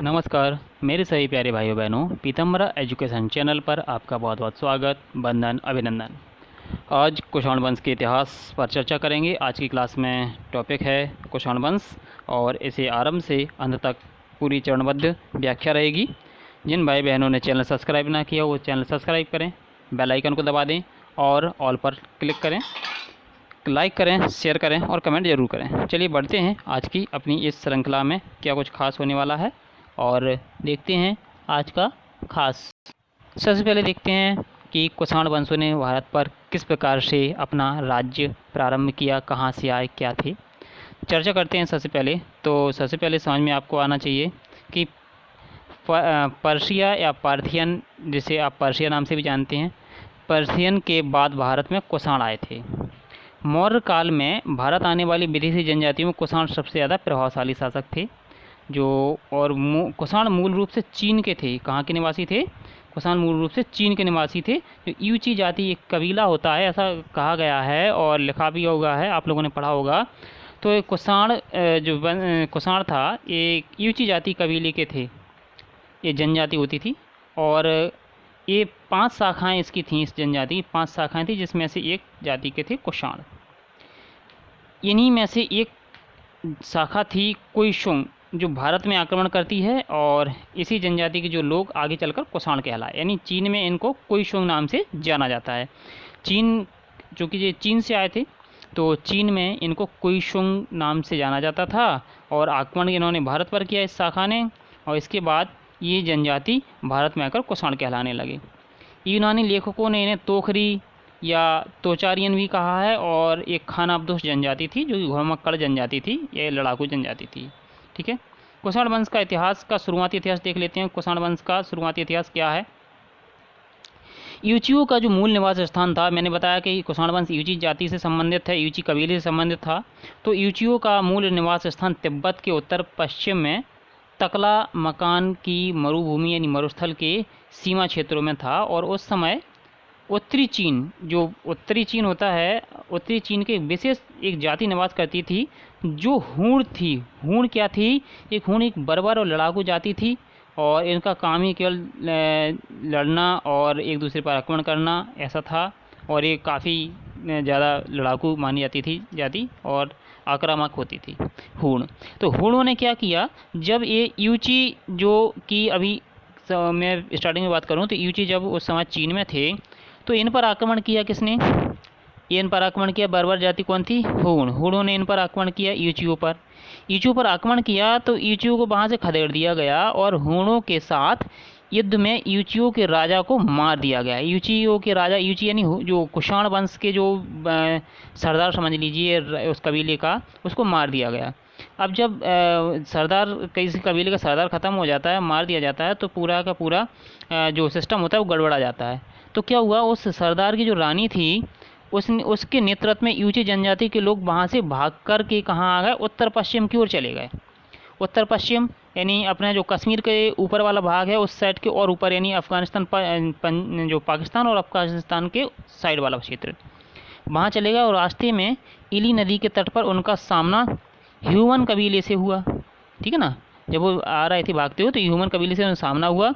नमस्कार मेरे सभी प्यारे भाइयों बहनों, पीताम्बरा एजुकेशन चैनल पर आपका बहुत बहुत स्वागत, वंदन, अभिनंदन। आज कुषाण वंश के इतिहास पर चर्चा करेंगे। आज की क्लास में टॉपिक है कुषाण वंश और इसे आरंभ से अंत तक पूरी चरणबद्ध व्याख्या रहेगी। जिन भाई बहनों ने चैनल सब्सक्राइब ना किया वो चैनल सब्सक्राइब करें, बेल आइकन को दबा दें और ऑल पर क्लिक करें, लाइक करें, शेयर करें और कमेंट ज़रूर करें। चलिए बढ़ते हैं आज की अपनी इस श्रृंखला में क्या कुछ खास होने वाला है और देखते हैं आज का खास। सबसे पहले देखते हैं कि कुषाण वंशों ने भारत पर किस प्रकार से अपना राज्य प्रारंभ किया, कहाँ से आए, क्या थे। चर्चा करते हैं। सबसे पहले समझ में आपको आना चाहिए कि पर्शिया या पार्थियन, जिसे आप पर्शिया नाम से भी जानते हैं, पर्शियन के बाद भारत में कुषाण आए थे। मौर्य काल में भारत आने वाली विदेशी जनजातियों में कुषाण सबसे ज़्यादा प्रभावशाली शासक थे। कुषाण मूल रूप से चीन के थे। कहाँ के निवासी थे? कुषाण मूल रूप से चीन के निवासी थे। जो यूची जाति एक कबीला होता है, ऐसा कहा गया है और लिखा भी होगा है, आप लोगों ने पढ़ा होगा। तो कुषाण था, एक यूची जाति कबीले के थे, ये जनजाति होती थी और ये 5 शाखाएं इसकी थीं। इस जनजाति की 5 शाखाएं थी, जिसमें से एक जाति के थे कुषाण। इन्हीं में से एक शाखा थी कुइशुंग, जो भारत में आक्रमण करती है और इसी जनजाति के जो लोग आगे चलकर कुषाण कहलाए, यानी चीन में इनको कुइशुंग नाम से जाना जाता है। चूँकि ये चीन से आए थे तो चीन में इनको कुइशुंग नाम से जाना जाता था और आक्रमण इन्होंने भारत पर किया इस शाखा ने, और इसके बाद ये जनजाति भारत में आकर कुषाण कहलाने लगे। यूनानी लेखकों ने इन्हें तोखरी या तोचारियन भी कहा है और एक खानाबदोश जनजाति थी, जो घुड़मक्कड़ जनजाति थी, ये लड़ाकू जनजाति थी। ठीक है। कुषाण वंश का इतिहास का शुरुआती इतिहास देख लेते हैं। कुषाण वंश का शुरुआती इतिहास क्या है? यूचियों का जो मूल निवास स्थान था, मैंने बताया कि कुषाण वंश यूची जाति से संबंधित है, यूची कबीले से संबंधित था। तो यूचियों का मूल निवास स्थान तिब्बत के उत्तर पश्चिम में तकला मकान की मरुभूमि यानी मरुस्थल के सीमा क्षेत्रों में था। और उस समय उत्तरी चीन, जो उत्तरी चीन होता है, उत्तरी चीन के विशेष एक जाति निवास करती थी जो हूण थी। हूण क्या थी? एक बर्बर और लड़ाकू जाति थी और इनका काम ही केवल लड़ना और एक दूसरे पर आक्रमण करना ऐसा था। और ये काफ़ी ज़्यादा लड़ाकू मानी जाती थी जाति और आक्रामक होती थी हूण। तो हूणों ने क्या किया, जब ये यूची, जो कि अभी मैं स्टार्टिंग में बात करूँ तो यूची जब उस समय चीन में थे तो इन पर आक्रमण किया। किसने? इन पर आक्रमण किया बर्बर जाति कौन थी? हूण। हूणों ने इन पर आक्रमण किया यूचियों पर। यूचियों पर आक्रमण किया तो यूचियों को वहाँ से खदेड़ दिया गया और हूणों के साथ युद्ध में यूचियों के राजा को मार दिया गया। यूचियों के राजा, यूची यानी जो कुषाण वंश के जो सरदार समझ लीजिए उस कबीले का, उसको मार दिया गया। अब जब सरदार, किसी कबीले का सरदार ख़त्म हो जाता है, मार दिया जाता है, तो पूरा का पूरा जो सिस्टम होता है वो गड़बड़ा जाता है। तो क्या हुआ, उस सरदार की जो रानी थी, उसके नेतृत्व में यूची जनजाति के लोग वहाँ से भाग कर के कहाँ आ गए? उत्तर पश्चिम की ओर चले गए। उत्तर पश्चिम यानी अपना जो कश्मीर के ऊपर वाला भाग है उस साइड के और ऊपर, यानी अफ़गानिस्तान जो पाकिस्तान और अफ़गानिस्तान के साइड वाला क्षेत्र, वहाँ चले गए। और रास्ते में इली नदी के तट पर उनका सामना ह्यूमन कबीले से हुआ। ठीक है ना। जब वो आ रहे थे भागते हुए तो ह्यूमन कबीले से उनका सामना हुआ।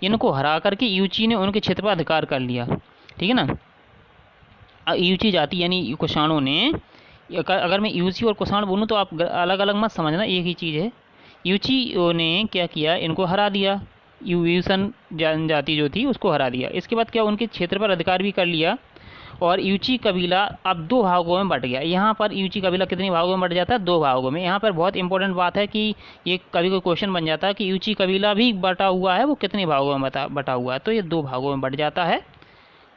इनको हरा करके यूची ने उनके क्षेत्र पर अधिकार कर लिया। ठीक है ना। यूची जाति यानी कुषाणों ने, अगर मैं यूची और कुषाण बोलूँ तो आप अलग अलग मत समझना, एक ही चीज़ है। यूचियों ने क्या किया, इनको हरा दिया। यूसन जनजाति जो थी उसको हरा दिया। इसके बाद क्या, उनके क्षेत्र पर अधिकार भी कर लिया और यूची कबीला अब 2 भागों में बट गया। यहाँ पर यूची कबीला कितने भागों में बट जाता है? 2 भागों में। यहाँ पर बहुत इंपॉर्टेंट बात है कि ये कभी कोई क्वेश्चन बन जाता है कि यूची कबीला भी बटा हुआ है, वो कितने भागों में बटा हुआ है? तो ये 2 भागों में बट जाता है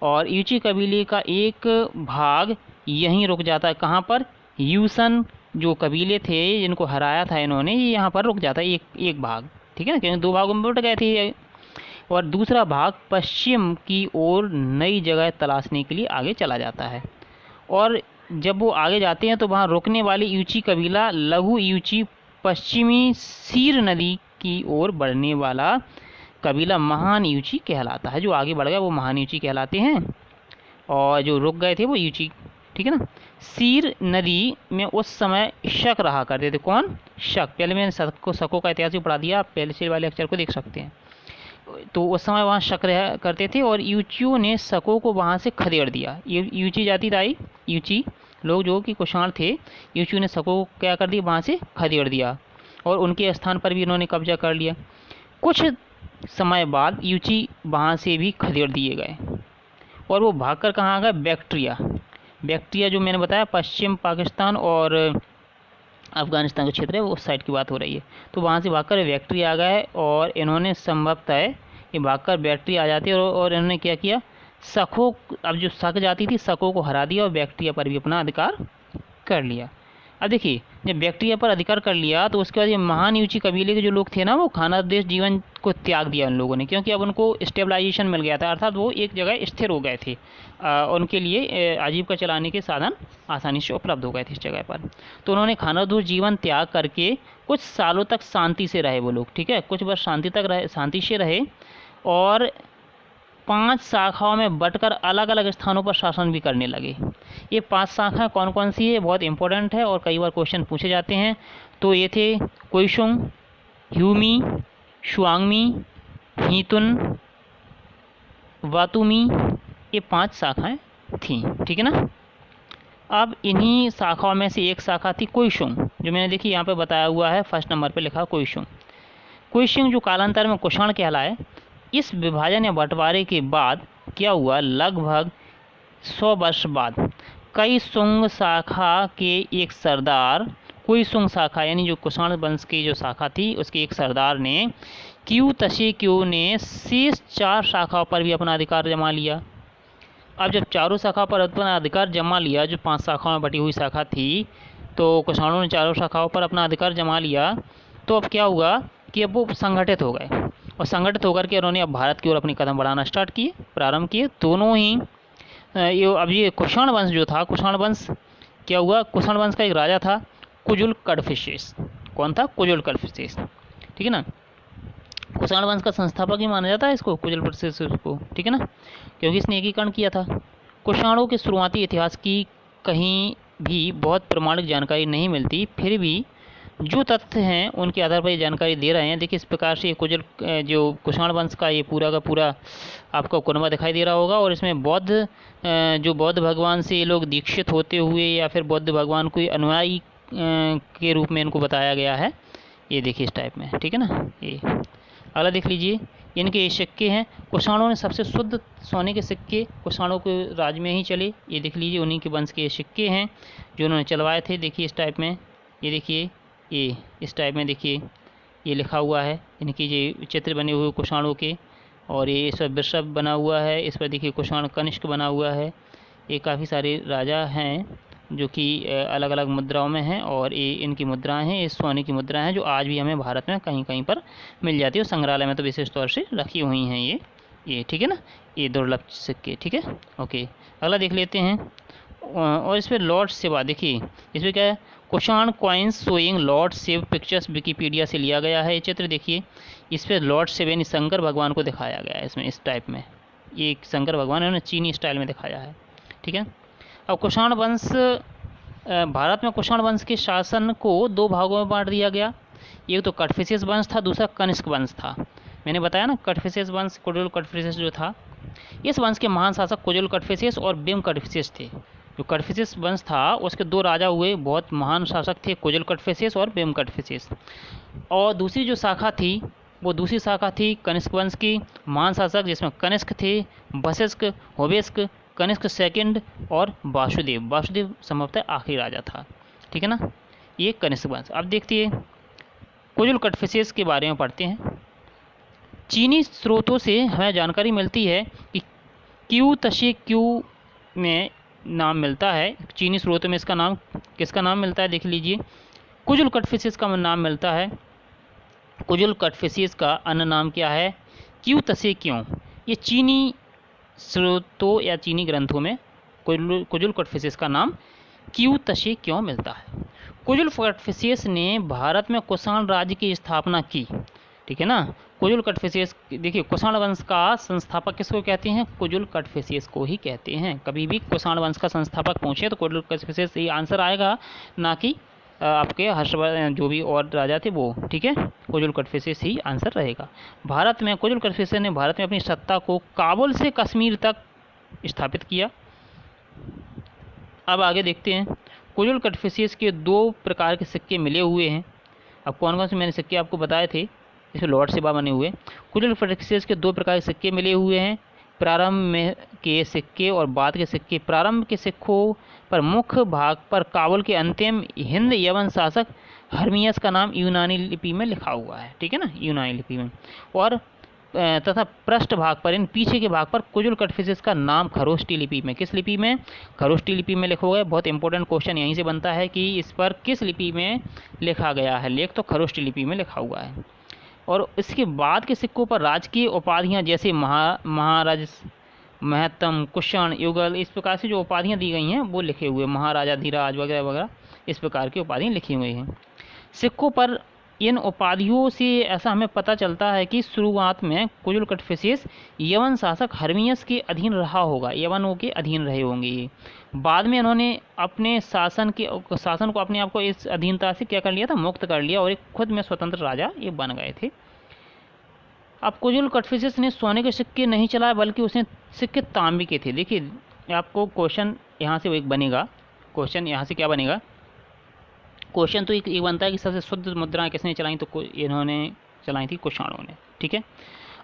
और यूची कबीले का एक भाग यहीं रुक जाता है। कहाँ पर? यूसन जो कबीले थे जिनको हराया था इन्होंने, ये यहाँ पर रुक जाता है एक भाग। ठीक है ना, क्योंकि 2 भागों में बट गए थे। और दूसरा भाग पश्चिम की ओर नई जगह तलाशने के लिए आगे चला जाता है। और जब वो आगे जाते हैं तो वहाँ रुकने वाली यूची कबीला लघु यूची पश्चिमी सीर नदी की ओर बढ़ने वाला कबीला महान यूची कहलाता है। जो आगे बढ़ गया वो महान यूची कहलाते हैं और जो रुक गए थे वो यूची। ठीक है ना। सीर नदी में उस समय शक रहा करते थे। कौन? शक। पहले मैंने शकों का इतिहास भी पढ़ा दिया, आप पहले से वाले अक्षर को देख सकते हैं। तो उस समय वहाँ शक रहा करते थे और यूचियों ने शकों को वहाँ से खदेड़ दिया। यूची जाति आई, यूची लोग जो कि कुषाण थे, यूचियों ने शकों को क्या कर दिया, वहाँ से खदेड़ दिया और उनके स्थान पर भी इन्होंने कब्जा कर लिया। कुछ समय बाद यूची वहाँ से भी खदेड़ दिए गए और वो भागकर कहाँ आ गए? बैक्ट्रिया। बैक्ट्रिया जो मैंने बताया पश्चिम पाकिस्तान और अफ़गानिस्तान का क्षेत्र है, वो उस साइड की बात हो रही है। तो वहाँ से भागकर बैक्ट्रिया आ गए और इन्होंने संभवतः ये भागकर बैक्ट्रिया आ जाती है और इन्होंने क्या किया? शकों, अब जो शक जाती थी, शकों को हरा दिया और बैक्ट्रिया पर भी अपना अधिकार कर लिया। अब देखिए, जब बैक्ट्रिया पर अधिकार कर लिया तो उसके बाद ये महान यूची कबीले के जो लोग थे ना, वो खानादेश जीवन को त्याग दिया उन लोगों ने, क्योंकि अब उनको स्टेबलाइजेशन मिल गया था, अर्थात वो एक जगह स्थिर हो गए थे। उनके लिए आजीविका चलाने के साधन आसानी से उपलब्ध हो गए थे इस जगह पर। तो उन्होंने खानादेश जीवन त्याग करके कुछ सालों तक शांति से रहे वो लोग, ठीक है, कुछ वर्ष शांति से रहे और 5 शाखाओं में बंटकर अलग अलग स्थानों पर शासन भी करने लगे। ये 5 शाखाएं कौन कौन सी है? बहुत इंपॉर्टेंट है और कई बार क्वेश्चन पूछे जाते हैं। तो ये थे कुइशुंग, ह्यूमी, शुआंगमी, हीतुन, वातुमी, ये 5 शाखाएं थीं, ठीक है ना। अब इन्हीं शाखाओं में से एक शाखा थी कुइशुंग, जो मैंने देखी यहाँ पे बताया हुआ है, फर्स्ट नंबर पे लिखा कुइशुंग। कुइशुंग जो कालांतर में कुषाण कहलाए। इस विभाजन या बंटवारे के बाद क्या हुआ? लगभग 100 वर्ष बाद कई शुंग शाखा के एक सरदार, कुइशुंग शाखा यानी जो कुषाण वंश की जो शाखा थी, उसके एक सरदार ने क्यू तशेक्यू ने शेष 4 शाखाओं पर भी अपना अधिकार जमा लिया। अब जब चारों शाखा पर अपना अधिकार जमा लिया, जो 5 शाखाओं में बटी हुई शाखा थी, तो कुषाणों ने चारों शाखाओं पर अपना अधिकार जमा लिया। तो अब क्या हुआ कि अब वो संगठित हो गए और संगठित होकर के उन्होंने अब भारत की ओर अपनी कदम बढ़ाना प्रारंभ किए। दोनों ही अब ये कुषाण वंश जो था, कुषाण वंश क्या हुआ? कुषाण वंश का एक राजा था कुजुल कडफिसेस। कौन था? कुजुल कडफिसेस, ठीक है ना। कुषाण वंश का संस्थापक ही माना जाता है इसको, कुजुल कडफिसेस को, ठीक है ना, क्योंकि इसने एकीकरण किया था। कुषाणों के शुरुआती इतिहास की कहीं भी बहुत प्रमाणिक जानकारी नहीं मिलती, फिर भी जो तथ्य हैं उनके आधार पर ये जानकारी दे रहे हैं। देखिए इस प्रकार से कुजुल जो कुषाण वंश का ये पूरा का पूरा आपको कुनबा दिखाई दे रहा होगा और इसमें बौद्ध जो बौद्ध भगवान से ये लोग दीक्षित होते हुए या फिर बौद्ध भगवान को अनुयायी के रूप में इनको बताया गया है। ये देखिए इस टाइप में, ठीक है ना। ये अगला देख लीजिए, इनके ये सिक्के हैं। कुषाणों ने सबसे शुद्ध सोने के सिक्के कुषाणों के राज में ही चले। ये देख लीजिए उन्हीं के वंश के ये सिक्के हैं जो उन्होंने चलवाए थे। देखिए इस टाइप में, ये देखिए ये इस टाइप में, देखिए ये लिखा हुआ है, इनकी ये चित्र बने हुए कुषाणों के, और ये इस पर वृषभ बना हुआ है, इस पर देखिए कुषाण कनिष्क बना हुआ है। ये काफ़ी सारे राजा हैं जो कि अलग अलग मुद्राओं में हैं और ये इनकी मुद्राएं हैं, ये सोने की मुद्राएं हैं जो आज भी हमें भारत में कहीं कहीं पर मिल जाती है और संग्रहालय में तो विशेष तौर से रखी हुई हैं ये, ठीक है ना, ये दुर्लभ सिक्के, ठीक है। ओके, अगला देख लेते हैं। और इस पर लॉर्ड शिवा, देखिए इस पर क्या है? Kushan coins showing lord Shiva pictures, Wikipedia से लिया गया है ये चित्र। देखिए इस पर लॉर्ड शिव यानी शंकर भगवान को दिखाया गया है इसमें, इस टाइप में ये शंकर भगवान है, उन्होंने चीनी स्टाइल में दिखाया है, ठीक है। अब कुषाण वंश, भारत में कुषाण वंश के शासन को 2 भागों में बांट दिया गया। एक तो कडफिसेस वंश था, दूसरा कनिष्क वंश था। मैंने बताया ना कडफिसेस वंश, कुजुल कडफिसेस जो था, इस वंश के महान शासक कुजुल कडफिसेस और बिम कडफिसेस थे। जो कडफिसेस वंश था उसके 2 राजा हुए, बहुत महान शासक थे, कुजुल कडफिसेस और बिम कडफिसेस। और दूसरी जो शाखा थी वो दूसरी शाखा थी कनिष्क वंश की, महान शासक जिसमें कनिष्क थे, वशिष्ठ, होबेस्क, कनिष्क सेकंड और वासुदेव। वासुदेव संभवतः आखिरी राजा था, ठीक है ना। ये कनिष्क वंश। अब देखिए कुजुल कडफिसेस के बारे में पढ़ते हैं। चीनी स्रोतों से हमें जानकारी मिलती है कि क्यू तशेक्यू में नाम मिलता है, चीनी स्रोतों में इसका नाम, किसका नाम मिलता है? देख लीजिए कुजुल कडफिसेस का नाम मिलता है। कुजुल कडफिसेस का अन्य नाम क्या है? क्यू तशेक्यू। ये चीनी स्रोतों या चीनी ग्रंथों में कुजुल कडफिसेस का नाम क्यू तशेक्यू मिलता है। कुजुल कडफिसेस ने भारत में कुषाण राज्य की स्थापना की। ठीक है ना। कुजुल कटफिशियस, देखिए कुषाण वंश का संस्थापक किसको कहते हैं? कुजुल कटफिशियस को ही कहते हैं। कभी भी कुषाण वंश का संस्थापक पूछे तो कुजुल कटफिशियस ही आंसर आएगा, ना कि आपके हर्षवर्धन जो भी और राजा थे वो। ठीक है, कुजुल कटफिशियस ही आंसर रहेगा। भारत में कुजुल कटफिशियस ने भारत में अपनी सत्ता को काबुल से कश्मीर तक स्थापित किया। अब आगे देखते हैं, कुजुल कटफिशियस के 2 प्रकार के सिक्के मिले हुए हैं। अब कौन कौन से मैंने सिक्के आपको बताए थे, इसमें लॉर्ड सेबा बने हुए। कुजुल कटफिशियस के 2 प्रकार के सिक्के मिले हुए हैं, प्रारंभ में के सिक्के और बाद के सिक्के। प्रारंभ के सिक्कों पर मुख्य भाग पर काबुल के अंतिम हिंद यवन शासक हर्मियस का नाम यूनानी लिपि में लिखा हुआ है। ठीक है ना, यूनानी लिपि में। और तथा पृष्ठ भाग पर, इन पीछे के भाग पर कुजुल कटफिशियस का नाम खरोष्टी लिपि में, किस लिपि में? खरोष्टी लिपि में लिखा हुआ है। बहुत इंपॉर्टेंट क्वेश्चन यहीं से बनता है कि इस पर किस लिपि में लिखा गया है लेख, तो खरोष्टी लिपि में लिखा हुआ है। और इसके बाद के सिक्कों पर राजकीय उपाधियां जैसे महाराज, महत्तम, कुषाण, युगल, इस प्रकार से जो उपाधियां दी गई हैं वो लिखे हुए, महाराजा धीराज वगैरह वगैरह, इस प्रकार की उपाधियां लिखी हुई हैं सिक्कों पर। इन उपाधियों से ऐसा हमें पता चलता है कि शुरुआत में कुजुल कटफिशियस यवन शासक हर्मियस के अधीन रहा होगा, यवनों के अधीन रहे होंगे ये। बाद में इन्होंने अपने शासन को अपने आप को इस अधीनता से क्या कर लिया था? मुक्त कर लिया, और एक खुद में स्वतंत्र राजा ये बन गए थे। अब कुजुल कटफिशियस ने सोने के सिक्के नहीं चलाए, बल्कि उसने सिक्के तांबे के थे। देखिए आपको क्वेश्चन यहाँ से एक बनेगा, क्वेश्चन यहाँ से क्या बनेगा? क्वेश्चन तो एक बनता है कि सबसे शुद्ध मुद्राएं किसने चलाई, तो इन्होंने चलाई थी कुषाणों ने। ठीक है,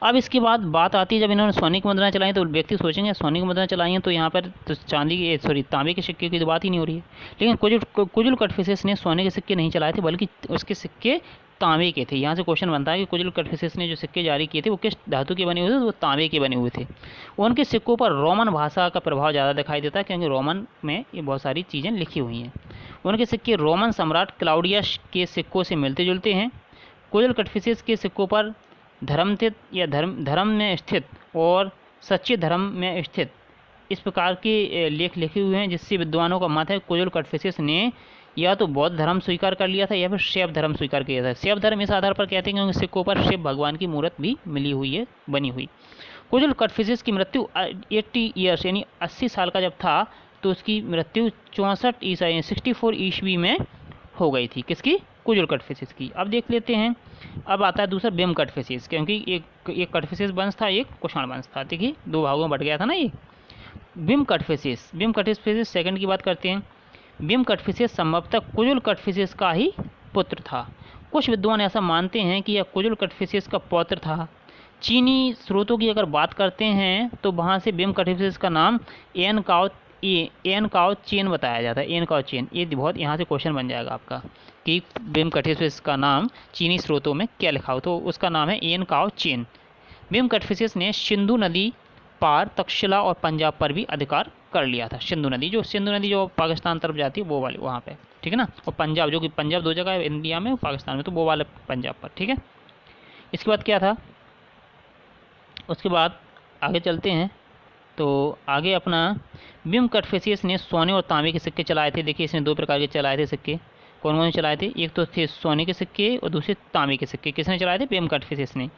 अब इसके बाद बात आती है, जब इन्होंने सोने की मुद्राएं चलाई तो व्यक्ति सोचेंगे सोने की मुद्राएं चलाई हैं तो यहाँ पर तो तांबे के सिक्के की तो बात ही नहीं हो रही है। लेकिन कुजुल कटफिशियस ने सोने के सिक्के नहीं चलाए थे, बल्कि उसके सिक्के तांबे के थे। यहाँ से क्वेश्चन बनता है कि कुजुल कटफिशियस ने जो सिक्के जारी किए थे वो किस धातु के बने हुए थे? वो तांबे के बने हुए थे। उनके सिक्कों पर रोमन भाषा का प्रभाव ज़्यादा दिखाई देता है, क्योंकि रोमन में ये बहुत सारी चीज़ें लिखी हुई हैं। उनके सिक्के रोमन सम्राट क्लाउडियस के सिक्कों से मिलते जुलते हैं। कुजुल कटफिशियस के सिक्कों पर धर्म में स्थित और सच्चे धर्म में स्थित, इस प्रकार के लेख लिखे हुए हैं, जिससे विद्वानों का मत है कुजुल कटफिशियस ने या तो बौद्ध धर्म स्वीकार कर लिया था या फिर शैव धर्म स्वीकार किया था। शैव धर्म इस आधार पर कहते हैं क्योंकि सिक्कों पर शिव भगवान की मूर्त भी मिली हुई है, बनी हुई। कुजुल कटफिशियस की मृत्यु 80 ईयर्स यानी 80 साल का जब था, तो उसकी मृत्यु 64 ईस्वी में हो गई थी। किसकी? कुजुल कटफिशियस की। अब देख लेते हैं, अब आता है दूसरा बिम कटफिशियस, क्योंकि एक कटफिशियस वंश था, एक कुषाण वंश था। देखिए 2 भागों में बट गया था ना ये। बिम कटफिशियस सेकंड की बात करते हैं। बिम कटफिशियस संभवतः कुजुल कटफिशियस का ही पुत्र था। कुछ विद्वान ऐसा मानते हैं कि यह कुजुल कटफिशियस का पौत्र था। चीनी स्रोतों की अगर बात करते हैं तो वहाँ से बिम कटफिशियस का नाम एन काओ चेन बताया जाता है। एन काओ चेन, ये बहुत यहाँ से क्वेश्चन बन जाएगा आपका कि बिम कटफिशियस का नाम चीनी स्रोतों में क्या लिखा हो, तो उसका नाम है एन काओ चेन। बिम कटफिशियस ने सिंधु नदी पार तक्षशिला और पंजाब पर भी अधिकार कर लिया था। सिंधु नदी जो पाकिस्तान तरफ जाती है वो वाली वहाँ पे, ठीक है ना। और पंजाब, जो कि पंजाब 2 जगह है इंडिया में, पाकिस्तान में, तो वो वाले पंजाब पर, ठीक है। इसके बाद क्या था, उसके बाद आगे चलते हैं। तो आगे अपना बिम कटफिशियस ने सोने और तांबे के सिक्के चलाए थे। देखिए इसने 2 प्रकार के चलाए थे सिक्के। कौन कौन से चलाए थे? एक तो थे सोने के सिक्के और दूसरे तांबे के सिक्के। किसने चलाए थे? बिम कटफिशियस ने।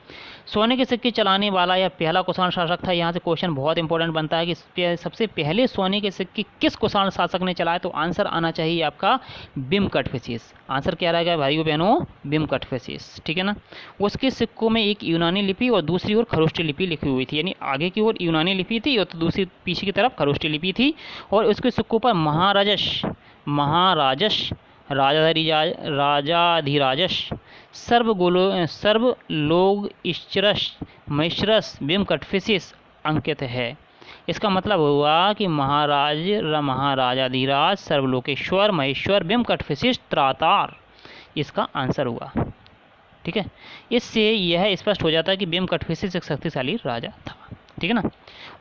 सोने के सिक्के चलाने वाला यह पहला कुषाण शासक था। यहाँ से क्वेश्चन बहुत इंपॉर्टेंट बनता है कि सबसे पहले सोने के सिक्के किस कुषाण शासक ने चलाए, तो आंसर आना चाहिए आपका बिम कटफिशियस। आंसर क्या रहेगा भाइयों बहनों? बिम कटफिशियस, ठीक है ना। उसके सिक्कों में एक यूनानी लिपि और दूसरी ओर खरोष्टी लिपि लिखी हुई थी, यानी आगे की ओर यूनानी लिपि थी और तो दूसरी पीछे की तरफ खरोष्टी लिपि थी। और उसके सिक्कों पर महाराजश राजाधिराजश सर्वलोक ईश्वरस महेश्वरस बिम कटफिशियस अंकित है। इसका मतलब हुआ कि महाराजाधिराज सर्वलोकेश्वर महेश्वर बिम कटफिशियस त्रातार, इसका आंसर हुआ, ठीक है। इससे यह स्पष्ट हो जाता है कि बिम कटफिशियस एक शक्तिशाली राजा था, ठीक है ना।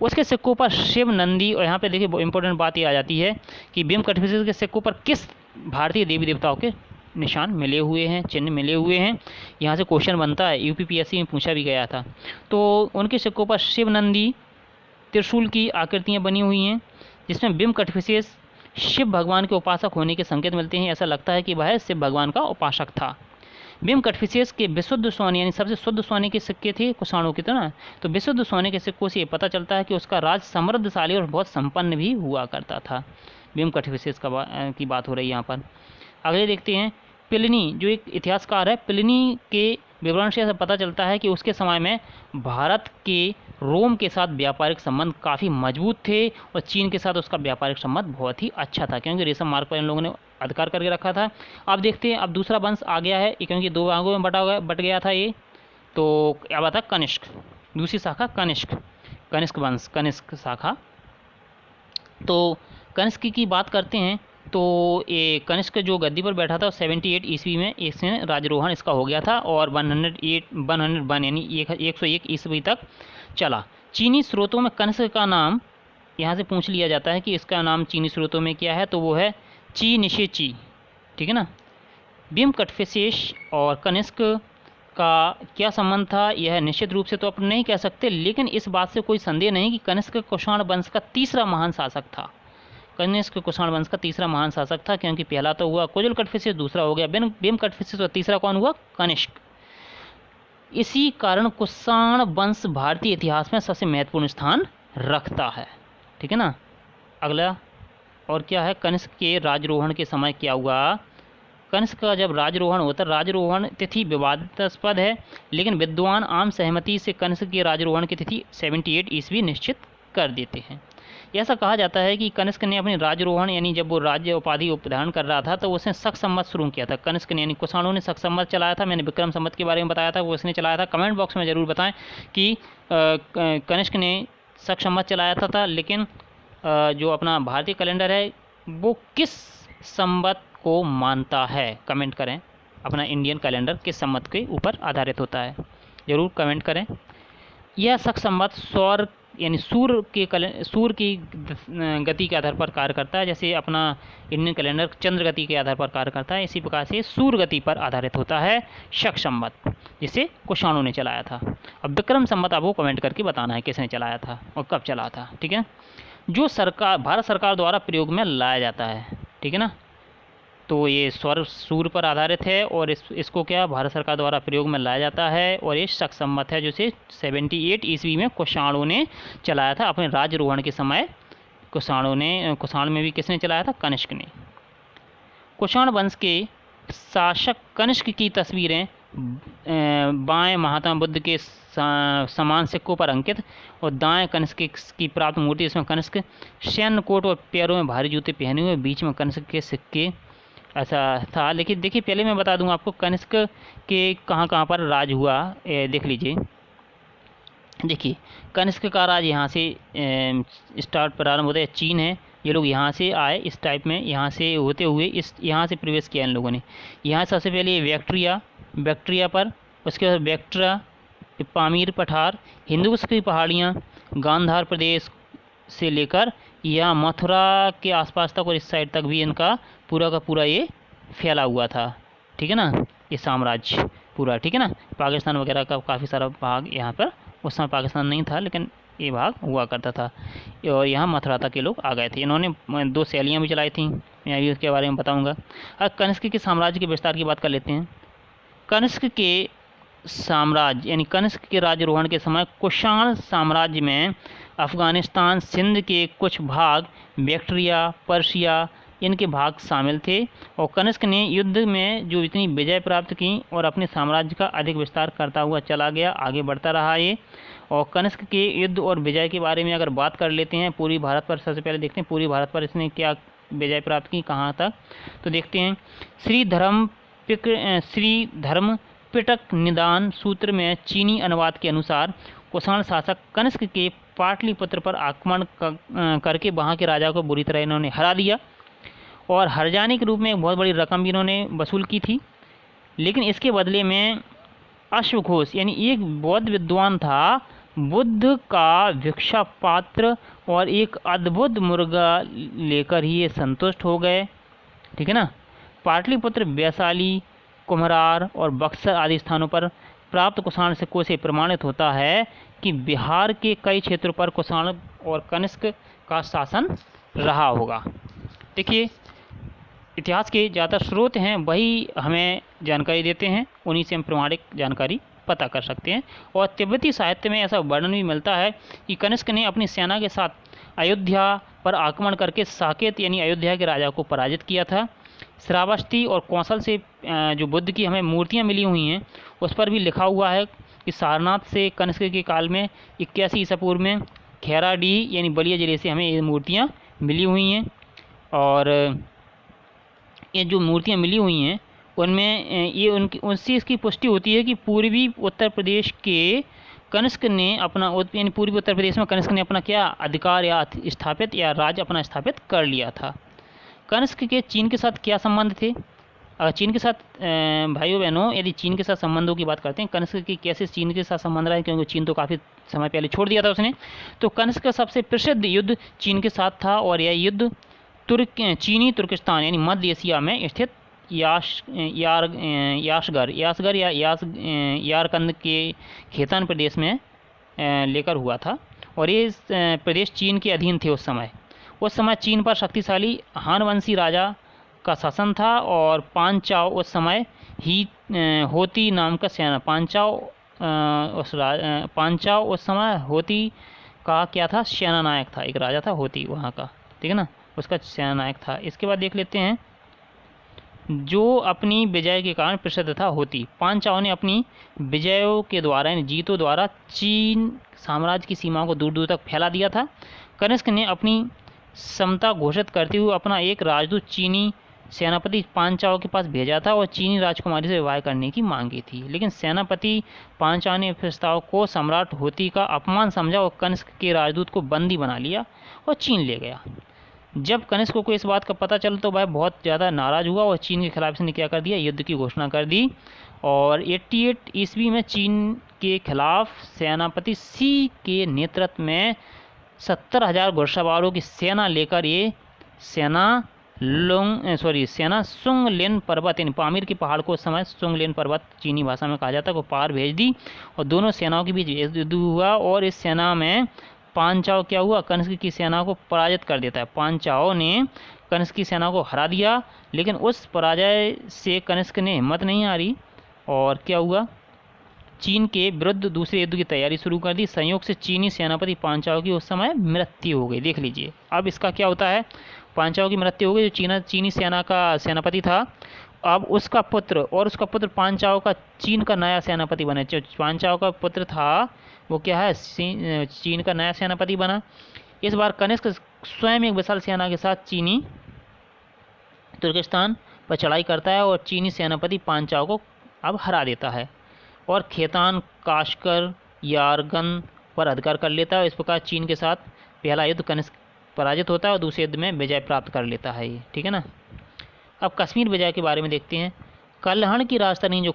उसके सिक्कों पर शिव, नंदी, और यहाँ पे देखिए इंपॉर्टेंट बात ये आ जाती है कि बिम कटफिशियस के सिक्कों पर किस भारतीय देवी देवताओं के निशान मिले हुए हैं, चिन्ह मिले हुए हैं। यहाँ से क्वेश्चन बनता है, यूपीपीएससी में पूछा भी गया था। तो उनके सिक्कों पर शिव, नंदी, त्रिशूल की आकृतियाँ बनी हुई हैं, जिसमें बिम कटफिशियस शिव भगवान के उपासक होने के संकेत मिलते हैं। ऐसा लगता है कि वह शिव भगवान का उपासक था। भीम कटफिसेस के विशुद्ध सोने यानी सबसे शुद्ध सोने के सिक्के थे कुषाणों की तरह, तो विशुद्ध सोने के सिक्कों से ये पता चलता है कि उसका राज समृद्धशाली और बहुत संपन्न भी हुआ करता था। भीम कटफिसेस की बात हो रही है यहाँ पर। अगले देखते हैं प्लिनी, जो एक इतिहासकार है, प्लिनी के विवरण से ऐसा पता चलता है कि उसके समय में भारत के रोम के साथ व्यापारिक संबंध काफ़ी मजबूत थे और चीन के साथ उसका व्यापारिक संबंध बहुत ही अच्छा था, क्योंकि रेशम मार्ग पर इन लोगों ने अधिकार करके रखा था। अब देखते हैं, अब दूसरा वंश आ गया है, क्योंकि दो भागों में बट गया था ये। तो क्या बात है, कनिष्क, दूसरी शाखा कनिष्क वंश, कनिष्क शाखा। तो कनिष्क की बात करते हैं तो ये कनिष्क जो गद्दी पर बैठा था 78 ईस्वी में इसने राजरोहण इसका हो गया था और 101 यानी 101 ईस्वी तक चला। चीनी स्रोतों में कनिष्क का नाम यहाँ से पूछ लिया जाता है कि इसका नाम चीनी स्रोतों में क्या है, तो वो है ची निशेची, ठीक है ना। भीम कटफिसेस और कनिष्क का क्या संबंध था, यह निश्चित रूप से तो आप नहीं कह सकते, लेकिन इस बात से कोई संदेह नहीं कि कनिष्क कुषाण वंश का तीसरा महान शासक था। कनिष्क कुषाण वंश का तीसरा महान शासक था, क्योंकि पहला तो हुआ कुजल कटफिसेस, दूसरा हो गया भीम कटफिसेस और तीसरा कौन हुआ, कनिष्क। इसी कारण कुषाण वंश भारतीय इतिहास में सबसे महत्वपूर्ण स्थान रखता है, ठीक है ना। अगला और क्या है, कनिष्क के राजरोहण के समय क्या हुआ। कनिष्क का जब राजरोहण होता है, राजरोहण तिथि विवादास्पद है, लेकिन विद्वान आम सहमति से कनिष्क के राजरोहण की तिथि 78 ईस्वी निश्चित कर देते हैं। ऐसा कहा जाता है कि कनिष्क ने अपने राजरोहण यानी जब वो राज्य उपाधि उपधारण कर रहा था तो उसने शक संवत शुरू किया था। कनिष्क ने यानी कुषाणों ने शक संवत चलाया था, मैंने विक्रम संवत के बारे में बताया था, वो उसने चलाया था। कमेंट बॉक्स में ज़रूर बताएं कि कनिष्क ने शक संवत चलाया था, लेकिन जो अपना भारतीय कैलेंडर है वो किस संवत को मानता है, कमेंट करें। अपना इंडियन कैलेंडर किस संवत के ऊपर आधारित होता है, ज़रूर कमेंट करें। यह शक संवत सौर यानी सूर्य की गति के आधार पर कार्य करता है, जैसे अपना इंडियन कैलेंडर चंद्र गति के आधार पर कार्य करता है, इसी प्रकार से सूर्य गति पर आधारित होता है शक संवत, जिसे कुषाणों ने चलाया था। अब विक्रम संवत आपको कमेंट करके बताना है किसने चलाया था और कब चला था, ठीक है। जो भारत सरकार द्वारा प्रयोग में लाया जाता है, ठीक है ना, तो ये सूर्य पर आधारित है और इसको क्या भारत सरकार द्वारा प्रयोग में लाया जाता है, और ये शक संवत है जिसे 78 ईस्वी में कुषाणों ने चलाया था अपने राजरोहण के समय। कुषाण में भी किसने चलाया था, कनिष्क ने। कुषाण वंश के शासक कनिष्क की तस्वीरें बाएं महात्मा बुद्ध के समान सिक्कों पर अंकित और दाएं कनिष्क की प्राप्त मूर्ति, इसमें कनिष्क सैन्य कोट और पैरों में भारी जूते पहने हुए, बीच में कनिष्क के सिक्के, ऐसा था। लेकिन देखिए पहले मैं बता दूं आपको कनिष्क के कहाँ पर राज हुआ, देख लीजिए। देखिए कनिष्क का राज यहाँ से प्रारंभ होता है, चीन है, ये लोग यहाँ से आए इस टाइप में, यहाँ से होते हुए यहाँ से प्रवेश किया इन लोगों ने। यहाँ सबसे पहले बैक्ट्रिया पर, उसके बाद बैक्ट्रा, पामीर पठार, हिंदुकुश की पहाड़ियाँ, गांधार प्रदेश से लेकर यहाँ मथुरा के आसपास तक और इस साइड तक भी इनका पूरा का पूरा ये फैला हुआ था, ठीक है ना, ये साम्राज्य पूरा, ठीक है ना। पाकिस्तान वगैरह का काफ़ी सारा भाग यहाँ पर, उस समय पाकिस्तान नहीं था लेकिन ये भाग हुआ करता था, और यहाँ मथुरा तक के लोग आ गए थे। इन्होंने 2 शैलियाँ भी चलाई थी, मैं अभी उसके बारे में बताऊँगा। अब कनिष्क के साम्राज्य के विस्तार की बात कर लेते हैं। कनिष्क के साम्राज्य यानी कनिष्क के राजरोहण के समय कुषाण साम्राज्य में अफ़गानिस्तान, सिंध के कुछ भाग, बैक्ट्रिया, पर्शिया, इनके भाग शामिल थे, और कनिष्क ने युद्ध में जो इतनी विजय प्राप्त की और अपने साम्राज्य का अधिक विस्तार करता हुआ चला गया, आगे बढ़ता रहा ये। और कनिष्क के युद्ध और विजय के बारे में अगर बात कर लेते हैं, पूरी भारत पर सबसे पहले देखते हैं पूरी भारत पर इसने क्या विजय प्राप्त की, कहाँ तक, तो देखते हैं। श्री धर्म पिटक निदान सूत्र में चीनी अनुवाद के अनुसार कुषाण शासक कनिष्क के पाटलिपुत्र पर आक्रमण करके वहाँ के राजा को बुरी तरह इन्होंने हरा दिया, और हरजाने के रूप में एक बहुत बड़ी रकम भी इन्होंने वसूल की थी। लेकिन इसके बदले में अश्वघोष यानी एक बौद्ध विद्वान था, बुद्ध का भिक्षा पात्र और एक अद्भुत मुर्गा लेकर ही ये संतुष्ट हो गए, ठीक है ना। पाटलिपुत्र, वैशाली, कुम्हरार और बक्सर आदि स्थानों पर प्राप्त कुषाण सिक्कों से प्रमाणित होता है कि बिहार के कई क्षेत्रों पर कुषाण और कनिष्क का शासन रहा होगा। देखिए इतिहास के ज़्यादातर स्रोत हैं वही हमें जानकारी देते हैं, उन्हीं से हम प्रमाणिक जानकारी पता कर सकते हैं। और तिब्बती साहित्य में ऐसा वर्णन भी मिलता है कि कनिष्क ने अपनी सेना के साथ अयोध्या पर आक्रमण करके साकेत यानी अयोध्या के राजा को पराजित किया था। श्रावस्ती और कौशल से जो बुद्ध की हमें मूर्तियाँ मिली हुई हैं उस पर भी लिखा हुआ है कि सारनाथ से कनिष्क के काल में 81 ईसा पूर्व में खेराडीह यानी बलिया जिले से हमें ये मूर्तियाँ मिली हुई हैं। और ये जो मूर्तियाँ मिली हुई हैं उनमें ये उनकी उनसे इसकी पुष्टि होती है कि पूर्वी उत्तर प्रदेश के कनिष्क ने अपना यानी पूर्वी उत्तर प्रदेश में कनिष्क ने अपना क्या अधिकार या स्थापित या राज्य अपना स्थापित कर लिया था। कनिष्क के चीन के साथ क्या संबंध थे? चीन के साथ भाइयों बहनों, यदि चीन के साथ संबंधों की बात करते हैं, कनिष्क की कैसे चीन के साथ संबंध रहा है, क्योंकि चीन तो काफ़ी समय पहले छोड़ दिया था उसने। तो कनिष्क का सबसे प्रसिद्ध युद्ध चीन के साथ था और यह युद्ध चीनी तुर्किस्तान यानी मध्य एशिया में स्थित यासगर या यारकंद के खेतान प्रदेश में लेकर हुआ था। और ये प्रदेश चीन के अधीन थे उस समय चीन पर शक्तिशाली हान वंशी राजा का शासन था और पांचाओ उस समय ही होती नाम का सेना पांचाओ उस समय होती का क्या था, सेनानायक था, एक राजा था होती वहाँ का, ठीक है ना, उसका सेनानायक था। इसके बाद देख लेते हैं जो अपनी विजय के कारण प्रसिद्ध था होती। पांचाओं ने अपनी विजयों के द्वारा यानी जीतों द्वारा चीन साम्राज्य की सीमाओं को दूर दूर तक फैला दिया था। कनिष्क ने अपनी समता घोषित करते हुए अपना एक राजदूत चीनी सेनापति पांचाओं के पास भेजा था और चीनी राजकुमारी से विवाह करने की मांगी थी, लेकिन सेनापति पांचाओं ने प्रस्ताव को सम्राट होती का अपमान समझा और कनिष्क के राजदूत को बंदी बना लिया और चीन ले गया। जब कनिष्क को इस बात का पता चला तो वह बहुत ज़्यादा नाराज़ हुआ और चीन के खिलाफ इसने क्या कर दिया, युद्ध की घोषणा कर दी। और 88 ईस्वी में चीन के खिलाफ सेनापति सी के नेतृत्व में 70,000 घुड़सवारों की सेना लेकर ये सेना सुंगलेन पर्वत यानी पामीर के पहाड़ को उस समय सुंगलेन पर्वत चीनी भाषा में कहा जाता है को पार भेज दी और दोनों सेनाओं के बीच युद्ध हुआ। और इस सेना में पांचाओ क्या हुआ, कनिष्क की सेना को पराजित कर देता है। पांचाओ ने कनिष्क की सेना को हरा दिया, लेकिन उस पराजय से कनिष्क ने हिम्मत नहीं हारी और क्या हुआ, चीन के विरुद्ध दूसरे युद्ध की तैयारी शुरू कर दी। संयोग से चीनी सेनापति पांचाओ की उस समय मृत्यु हो गई। देख लीजिए अब इसका क्या होता है, पांचाओ की मृत्यु हो गई, जो चीनी सेना का सेनापति था। अब उसका पुत्र पांचाओ का चीन का नया सेनापति बने। जो पांचाओ का पुत्र था वो क्या है, चीन का नया सेनापति बना। इस बार कनिष्क स्वयं एक विशाल सेना के साथ चीनी तुर्किस्तान पर चढ़ाई करता है और चीनी सेनापति पांचाओ को अब हरा देता है और खेतान काशकर यारगन पर अधिकार कर लेता है। इस प्रकार चीन के साथ पहला युद्ध कनिष्क पराजित होता है और दूसरे युद्ध में विजय प्राप्त कर लेता है ये, ठीक है ना। अब कश्मीर विजय के बारे में देखते हैं। कल्हण की राजतरंगी, जो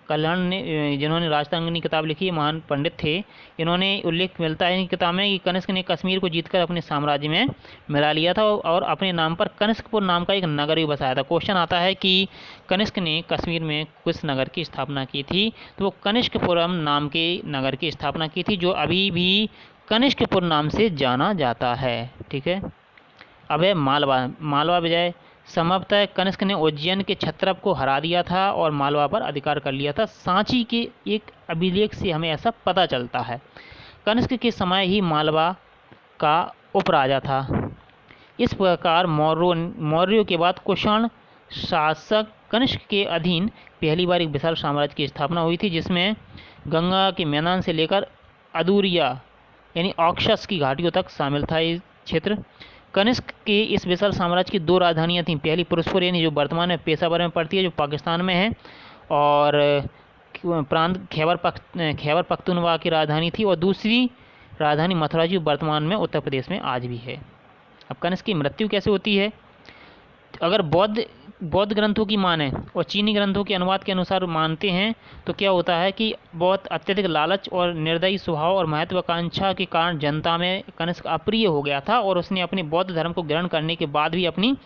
कल्हण ने जिन्होंने राजतरंगिनी किताब लिखी है, महान पंडित थे, इन्होंने उल्लेख मिलता है इन किताब में कि कनिष्क ने कश्मीर को जीतकर अपने साम्राज्य में मिला लिया था और अपने नाम पर कनिष्कपुर नाम का एक नगर भी बसाया था। क्वेश्चन आता है कि कनिष्क ने कश्मीर में किस नगर की स्थापना की थी, तो वो कनिष्कपुरम नाम के नगर की स्थापना की थी, जो अभी भी कनिष्कपुर नाम से जाना जाता है, ठीक है। अब है मालवा विजय। संभवतः कनिष्क ने उज्जैन के क्षत्रप को हरा दिया था और मालवा पर अधिकार कर लिया था। सांची के एक अभिलेख से हमें ऐसा पता चलता है। कनिष्क के समय ही मालवा का उपराजा था। इस प्रकार मौर्यों के बाद कुषाण शासक कनिष्क के अधीन पहली बार एक विशाल साम्राज्य की स्थापना हुई थी, जिसमें गंगा के मैदान से लेकर अदूरिया यानी ऑक्सस की घाटियों तक शामिल था ये क्षेत्र। कनिष्क के इस विशाल साम्राज्य की दो राजधानियां थीं। पहली फिरोजपुर यानी जो वर्तमान में पेशावर में पड़ती है, जो पाकिस्तान में है, और प्रांत खैबर पख्तूनख्वा की राजधानी थी, और दूसरी राजधानी मथुरा जो वर्तमान में उत्तर प्रदेश में आज भी है। अब कनिष्क की मृत्यु कैसे होती है, अगर बौद्ध ग्रंथों की माने और चीनी ग्रंथों के अनुवाद के अनुसार मानते हैं तो क्या होता है कि बहुत अत्यधिक लालच और निर्दयी स्वभाव और महत्वाकांक्षा के कारण जनता में कनिष्क अप्रिय हो गया था और उसने अपने बौद्ध धर्म को ग्रहण करने के बाद भी अपनी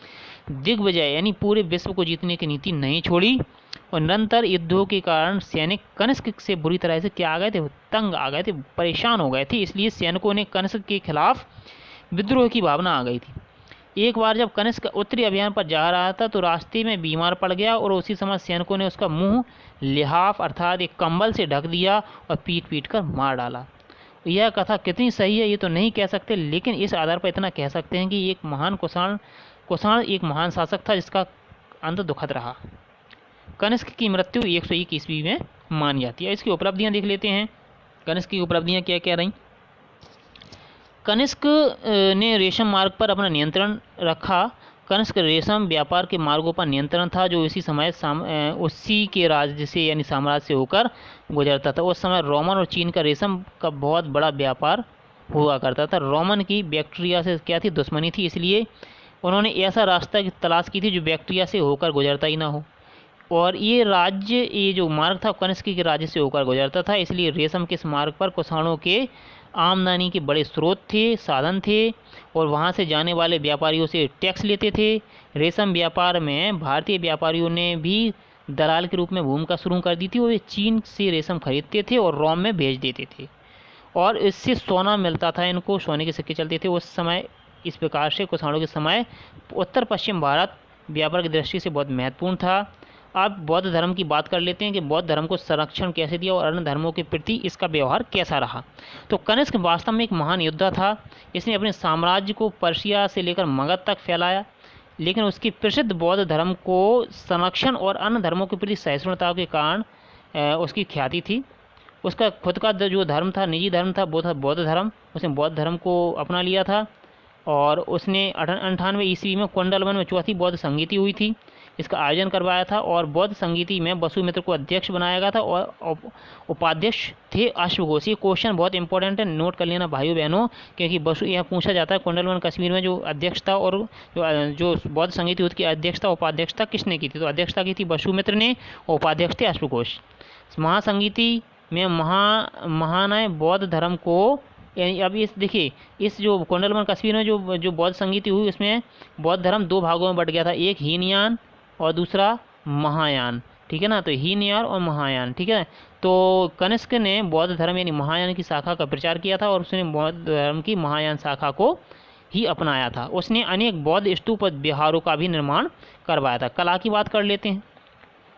दिग्विजय यानी पूरे विश्व को जीतने की नीति नहीं छोड़ी और निरंतर युद्धों के कारण सैनिक कनिष्क से बुरी तरह से क्या आ गए थे, तंग आ गए थे, परेशान हो गए थे। इसलिए सैनिकों ने कनिष्क के खिलाफ विद्रोह की भावना आ गई थी। एक बार जब कनिष्क उत्तरी अभियान पर जा रहा था तो रास्ते में बीमार पड़ गया और उसी समय सैनिकों ने उसका मुंह लिहाफ अर्थात एक कंबल से ढक दिया और पीट पीट कर मार डाला। यह कथा कितनी सही है ये तो नहीं कह सकते, लेकिन इस आधार पर इतना कह सकते हैं कि एक महान कुषाण एक महान शासक था जिसका अंत दुखद रहा। कनिष्क की मृत्यु 101 ईस्वी में मानी जाती है। इसकी उपलब्धियां देख लेते हैं। कनिष्क की उपलब्धियां क्या क्या रहीं। कनिष्क ने रेशम मार्ग पर अपना नियंत्रण रखा। कनिष्क रेशम व्यापार के मार्गों पर नियंत्रण था जो इसी समय उसी के राज्य से यानी साम्राज्य से होकर गुजरता था। उस समय रोमन और चीन का रेशम का बहुत बड़ा व्यापार हुआ करता था। रोमन की बैक्टीरिया से क्या थी, दुश्मनी थी, इसलिए उन्होंने ऐसा रास्ता की तलाश की थी जो बैक्टीरिया से होकर गुजरता ही ना हो। और ये जो मार्ग था कनिष्क के राज्य से होकर गुजरता था, इसलिए रेशम के इस मार्ग पर कुषाणों के आमदनी के बड़े स्रोत थे, साधन थे, और वहाँ से जाने वाले व्यापारियों से टैक्स लेते थे। रेशम व्यापार में भारतीय व्यापारियों ने भी दलाल के रूप में भूमिका शुरू कर दी थी और वे चीन से रेशम खरीदते थे और रोम में भेज देते थे और इससे सोना मिलता था, इनको सोने के सिक्के चलते थे उस समय। इस प्रकार से कुषाणों के समय उत्तर पश्चिम भारत व्यापार की दृष्टि से बहुत महत्वपूर्ण था। अब बौद्ध धर्म की बात कर लेते हैं कि बौद्ध धर्म को संरक्षण कैसे दिया और अन्य धर्मों के प्रति इसका व्यवहार कैसा रहा। तो कनिष्क वास्तव में एक महान योद्धा था। इसने अपने साम्राज्य को पर्शिया से लेकर मगध तक फैलाया, लेकिन उसकी प्रसिद्ध बौद्ध धर्म को संरक्षण और अन्य धर्मों के प्रति सहिष्णुता के कारण उसकी ख्याति थी। उसका खुद का जो धर्म था, निजी धर्म था, वो था बौद्ध धर्म। उसने बौद्ध धर्म को अपना लिया था और उसने 98 ईस्वी में कुंडलवन में चौथी बौद्ध संगीति हुई थी, इसका आयोजन करवाया था और बौद्ध संगीति में वसुमित्र को अध्यक्ष बनाया गया था और उपाध्यक्ष थे अश्वघोष। ये क्वेश्चन बहुत इंपॉर्टेंट है, नोट कर लेना भाइयों बहनों, क्योंकि वसु यह पूछा जाता है कुंडलवन कश्मीर में जो अध्यक्ष था और जो बौद्ध संगीति उसकी अध्यक्षता उपाध्यक्षता किसने की थी, तो अध्यक्षता की थी वसुमित्र ने, उपाध्यक्ष थे अश्वघोष। महासंगीति में महान बौद्ध धर्म को अब इस देखिए इस जो कुंडलवन कश्मीर में जो बौद्ध संगीति हुई उसमें बौद्ध धर्म दो भागों में बट गया था, एक हीनयान और दूसरा महायान, ठीक है ना। तो हीनयान और महायान, ठीक है। तो कनिष्क ने बौद्ध धर्म यानी महायान की शाखा का प्रचार किया था और उसने बौद्ध धर्म की महायान शाखा को ही अपनाया था। उसने अनेक बौद्ध स्तूप विहारों का भी निर्माण करवाया था। कला की बात कर लेते हैं।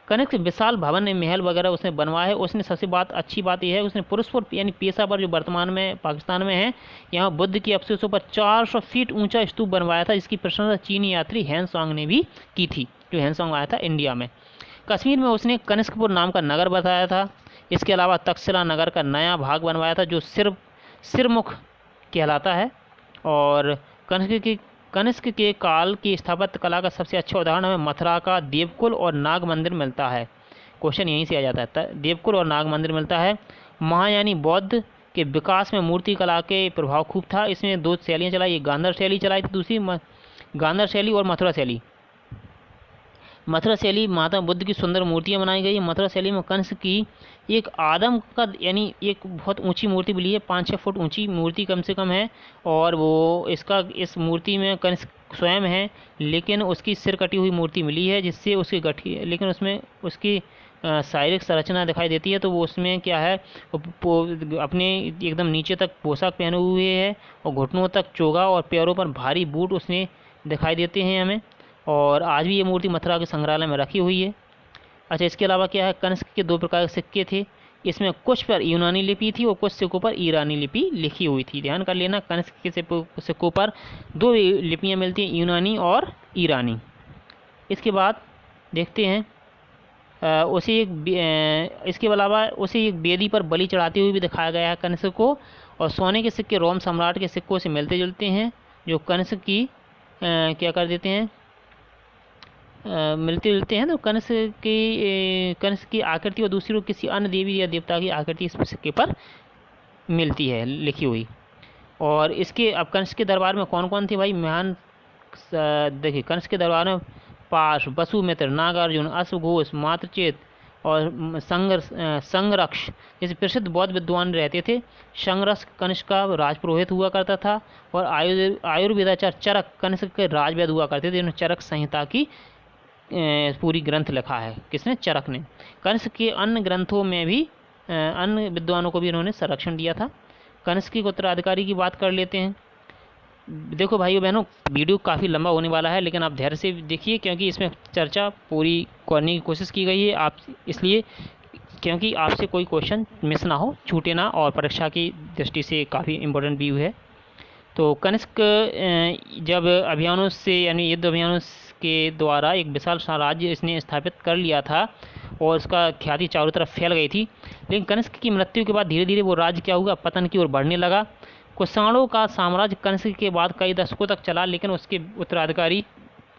कनिष्क विशाल भवन महल वगैरह उसने बनवाया है। उसने सबसे अच्छी बात यह है उसने पुरुषपुर यानी पेशावर जो वर्तमान में पाकिस्तान में है, यहाँ बुद्ध के अवशेषों पर 400 फीट ऊंचा स्तूप बनवाया था, जिसकी प्रशंसा चीनी यात्री हैंसोंग ने भी की थी, जो हैंसोंग आया था इंडिया में। कश्मीर में उसने कनिष्कपुर नाम का नगर बताया था। इसके अलावा तक्षशिला नगर का नया भाग बनवाया था जो सिरमुख कहलाता है। और कनिष्क के काल की स्थापत्य कला का सबसे अच्छा उदाहरण हमें मथुरा का देवकुल और नाग मंदिर मिलता है। क्वेश्चन यहीं से आ जाता है, देवकुल और नाग मंदिर मिलता है। महायानी बौद्ध के विकास में मूर्ति कला के प्रभाव खूब था। इसमें दो शैलियाँ चलाई, एक गांधार शैली चलाई थी, दूसरी गांधार शैली और मथुरा शैली। मथुरा शैली महात्मा बुद्ध की सुंदर मूर्तियाँ बनाई गई। मथुरा शैली में कंस की एक आदम का यानी एक बहुत ऊंची मूर्ति मिली है, 5-6 फुट ऊंची मूर्ति कम से कम है। और वो इस मूर्ति में कंस स्वयं है, लेकिन उसकी सिर कटी हुई मूर्ति मिली है जिससे उसकी गठी, लेकिन उसमें उसकी शारीरिक संरचना दिखाई देती है। तो वो उसमें क्या है, अपने एकदम नीचे तक पोशाक पहने हुए है और घुटनों तक चोगा और पैरों पर भारी बूट उसमें दिखाई देते हैं हमें। और आज भी ये मूर्ति मथुरा के संग्रहालय में रखी हुई है। अच्छा, इसके अलावा क्या है, कनिष्क के 2 प्रकार के सिक्के थे। इसमें कुछ पर यूनानी लिपि थी और कुछ सिक्कों पर ईरानी लिपि लिखी हुई थी। ध्यान कर लेना, कनिष्क के सिक्कों पर 2 लिपियाँ मिलती हैं, यूनानी और ईरानी। इसके बाद देखते हैं इसके अलावा उसे एक बेदी पर बलि चढ़ाते हुए भी दिखाया गया है कनिष्क को। और सोने के सिक्के रोम सम्राट के सिक्कों से मिलते जुलते हैं, जो कनिष्क की क्या कर देते हैं, मिलते जुलते हैं। तो कनिष्क की आकृति और दूसरी ओर किसी अन्य देवी या देवता की आकृति इस सिक्के पर मिलती है लिखी हुई। और इसके अब कनिष्क के दरबार में कौन कौन थे भाई महान, देखिए कनिष्क के दरबार में पाश, वसुमित्र, नागार्जुन, अश्वघोष, मात्रचेत और संगरक्ष जैसे प्रसिद्ध बौद्ध विद्वान रहते थे। संगरक्ष कनिष्क का राजपुरोहित हुआ करता था और आयुर्वेदाचार्य चरक कनिष्क के राजवैद्य हुआ करते थे। इन्होंने चरक संहिता की पूरी ग्रंथ लिखा है, किसने, चरक ने। कनिष्क के अन्य ग्रंथों में भी अन्य विद्वानों को भी इन्होंने संरक्षण दिया था। कनिष्क के उत्तराधिकारी की बात कर लेते हैं। देखो भाइयों बहनों, वीडियो काफ़ी लंबा होने वाला है, लेकिन आप धैर्य से देखिए क्योंकि इसमें चर्चा पूरी करने की कोशिश की गई है आप इसलिए, क्योंकि आपसे कोई क्वेश्चन मिस ना हो, छूटे ना, और परीक्षा की दृष्टि से काफ़ी इम्पोर्टेंट व्यू है। तो कनिष्क जब अभियानों से यानी युद्ध अभियानों के द्वारा एक विशाल साम्राज्य इसने स्थापित कर लिया था और उसका ख्याति चारों तरफ फैल गई थी, लेकिन कनिष्क की मृत्यु के बाद धीरे धीरे वो राज्य क्या हुआ, पतन की ओर बढ़ने लगा। कुषाणों का साम्राज्य कनिष्क के बाद कई दशकों तक चला, लेकिन उसके उत्तराधिकारी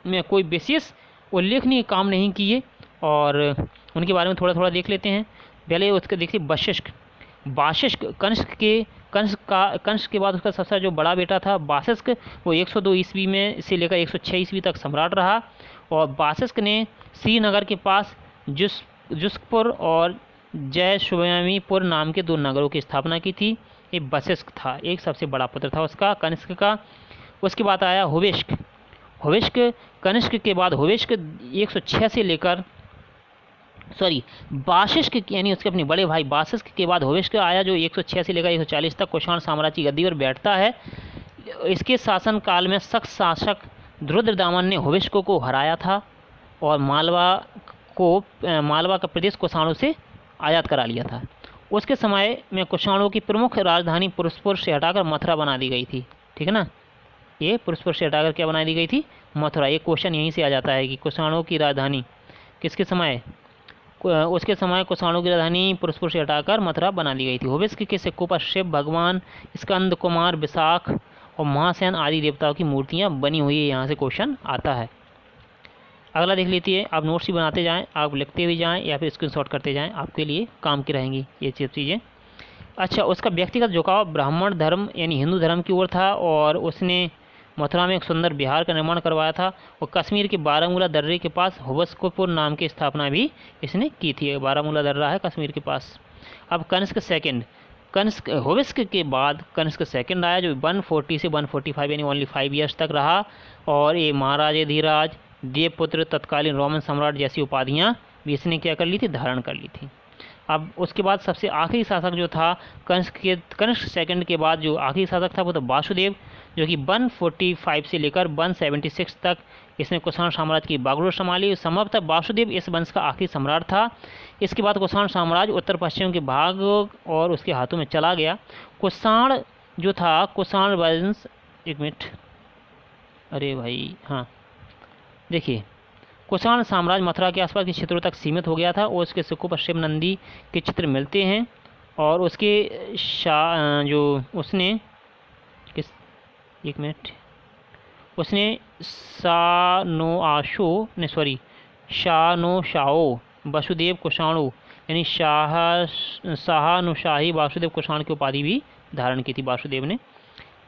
में कोई विशेष उल्लेखनीय काम नहीं किए, और उनके बारे में थोड़ा थोड़ा देख लेते हैं। पहले उसके देखिए वशिष्ठ। वाशिष्ठ कनिष्क के बाद उसका सबसे जो बड़ा बेटा था वाशिष्ठ, वो 102 ईस्वी में से लेकर 106 ईस्वी तक सम्राट रहा, और वाशिष्ठ ने श्रीनगर के पास जुस्कपुर और जयस्वामीपुर नाम के 2 नगरों की स्थापना की थी। ये वशिष्ठ था, एक सबसे बड़ा पुत्र था उसका कनिष्क का। उसके बाद आया हुविष्क। हुविष्क कनिष्क के बाद हुविष्क 106 से लेकर वाशिष्ठ यानी उसके अपने बड़े भाई वाशिष्ठ के बाद हुविष्क आया, जो 106 से लेकर 140 तक कुषाण साम्राज्य की गद्दी पर बैठता है। इसके शासनकाल में सख्त शासक रुद्रदामन ने हुविष्क को हराया था और मालवा का प्रदेश कुषाणों से आयात करा लिया था। उसके समय में कुषाणों की प्रमुख राजधानी पुरुषपुर से हटाकर मथुरा बना दी गई थी, ठीक है ना। ये पुरुषपुर से हटाकर क्या बना दी गई थी, मथुरा। एक क्वेश्चन यहीं से आ जाता है कि कुषाणों की राजधानी किसके समय, उसके समय कुषाणों की राजधानी पुरुषपुर से हटाकर मथुरा बना दी गई थी। हुविष्क के सिक्कों पर शिव भगवान, स्कंद कुमार, विशाख और महासेन आदि देवताओं की मूर्तियां बनी हुई है, यहाँ से क्वेश्चन आता है। अगला देख लेती है, आप नोट्स ही बनाते जाएं, आप लिखते भी जाएं या फिर स्क्रीनशॉट करते जाएं, आपके लिए काम की रहेंगी ये चीज़ें। अच्छा, उसका व्यक्तिगत झुकाव ब्राह्मण धर्म यानी हिंदू धर्म की ओर था, और उसने मथुरा में एक सुंदर विहार का निर्माण करवाया था, और कश्मीर के बारामूला दर्रे के पास हुविष्कपुर नाम की स्थापना भी इसने की थी। बारामूला दर्रा है कश्मीर के पास। अब कनिष्क सेकंड, हुविष्क के बाद कनिष्क सेकंड आया, जो 140 से 145 यानी ओनली 5 ईयर्स तक रहा, और ये महाराजाधिराज, देवपुत्र, तत्कालीन रोमन सम्राट जैसी उपाधियाँ भी इसने क्या कर ली थी, धारण कर ली थी। अब उसके बाद सबसे आखिरी शासक जो था कनिष्क सेकंड के बाद जो आखिरी शासक था वो तो वासुदेव, जो कि 145 से लेकर 176 तक इसने कुषाण साम्राज्य की बागडोर संभाली। संभवतः वासुदेव इस वंश का आखिरी सम्राट था। इसके बाद कुषाण साम्राज्य उत्तर पश्चिम के भाग और उसके हाथों में चला गया। कुषाण जो था, कुषाण वंश, एक मिनट, अरे भाई हाँ देखिए, कुषाण साम्राज्य मथुरा के आसपास के क्षेत्रों तक सीमित हो गया था, और उसके सिक्कों पर शिव नंदी के चित्र मिलते हैं, और उसके जो उसने किस, एक मिनट, उसने शानो वसुदेव कुषाणु यानी शाहानुशाही वासुदेव कुषाण की उपाधि भी धारण की थी वासुदेव ने।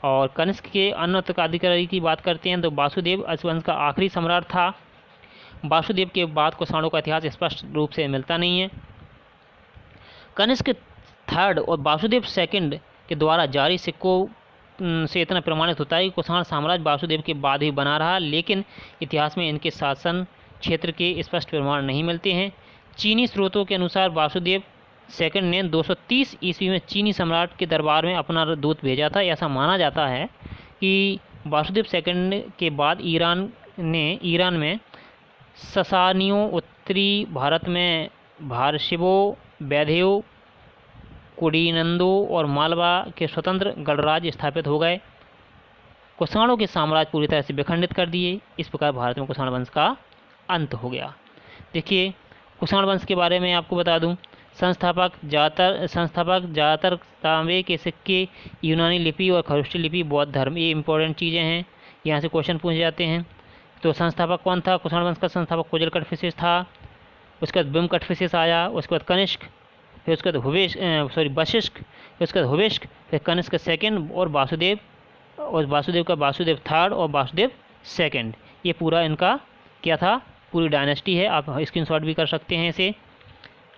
और कनिष्क के अन्य उत्तराधिकारी की बात करते हैं तो वासुदेव इस वंश का आखिरी सम्राट था। वासुदेव के बाद कुषाणों का इतिहास स्पष्ट रूप से मिलता नहीं है। कनिष्क थर्ड और वासुदेव सेकंड के द्वारा जारी सिक्कों से इतना प्रमाणित होता है कि कुषाण साम्राज्य वासुदेव के बाद ही बना रहा, लेकिन इतिहास में इनके शासन क्षेत्र के स्पष्ट प्रमाण नहीं मिलते हैं। चीनी स्रोतों के अनुसार वासुदेव सेकंड ने 230 ईस्वी में चीनी सम्राट के दरबार में अपना दूत भेजा था। ऐसा माना जाता है कि वासुदेव सेकंड के बाद ईरान में ससानियों, उत्तरी भारत में भारशिवो, वैद्यो, कुडीनंदो और मालवा के स्वतंत्र गणराज्य स्थापित हो गए। कुषाणों के साम्राज्य पूरी तरह से विखंडित कर दिए। इस प्रकार भारत में कुषाण वंश का अंत हो गया। देखिए, कुषाण वंश के बारे में आपको बता दूं, संस्थापक ज़्यादातर तांबे के सिक्के, यूनानी लिपि और खरुष्टी लिपि, बौद्ध धर्म, ये इंपॉर्टेंट चीज़ें हैं, यहाँ से क्वेश्चन पूछे जाते हैं। तो संस्थापक कौन था? कुषाण वंश का संस्थापक कुजल कटफिसेस था। उसके बाद बिम कटफिसेस आया, उसके बाद कनिष्क, फिर उसके बाद वशिष्ठ, फिर उसके बाद हुविष्क, फिर कनिष्क सेकंड और वासुदेव का वासुदेव थर्ड और वासुदेव सेकंड। ये पूरा इनका क्या था, पूरी डायनेस्टी है। आप स्क्रीनशॉट भी कर सकते हैं इसे।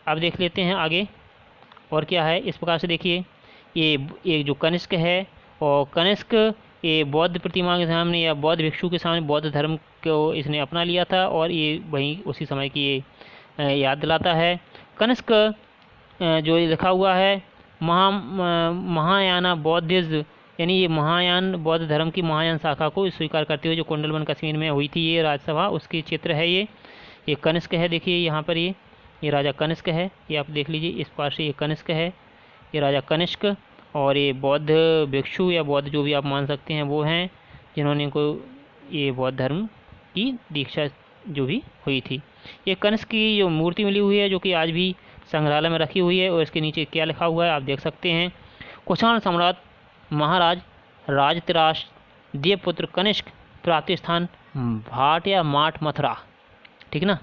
अब देख लेते हैं आगे और क्या है। इस प्रकार से देखिए, ये जो कनिष्क है, और कनिष्क ये बौद्ध प्रतिमा के सामने या बौद्ध भिक्षु के सामने बौद्ध धर्म को इसने अपना लिया था, और ये वहीं उसी समय की ये याद दिलाता है। कनिष्क जो लिखा हुआ है महायाना बौद्धिज्म यानी ये महायान बौद्ध धर्म की महायान शाखा को स्वीकार करते हुए जो कुंडलवन कश्मीर में हुई थी ये राज्यसभा, उसकी चित्र है ये कनिष्क है। देखिए यहाँ पर ये राजा कनिष्क है, ये आप देख लीजिए, इस पास से ये कनिष्क है, ये राजा कनिष्क। और ये बौद्ध भिक्षु या बौद्ध जो भी आप मान सकते हैं वो हैं जिन्होंने को ये बौद्ध धर्म की दीक्षा जो भी हुई थी। ये कनिष्क की जो मूर्ति मिली हुई है जो कि आज भी संग्रहालय में रखी हुई है, और इसके नीचे क्या लिखा हुआ है आप देख सकते हैं। कुषाण सम्राट महाराज राजतिराष्ट्र देवपुत्र कनिष्क प्राप्ति स्थान भाट या माठ मथुरा, ठीक है ना,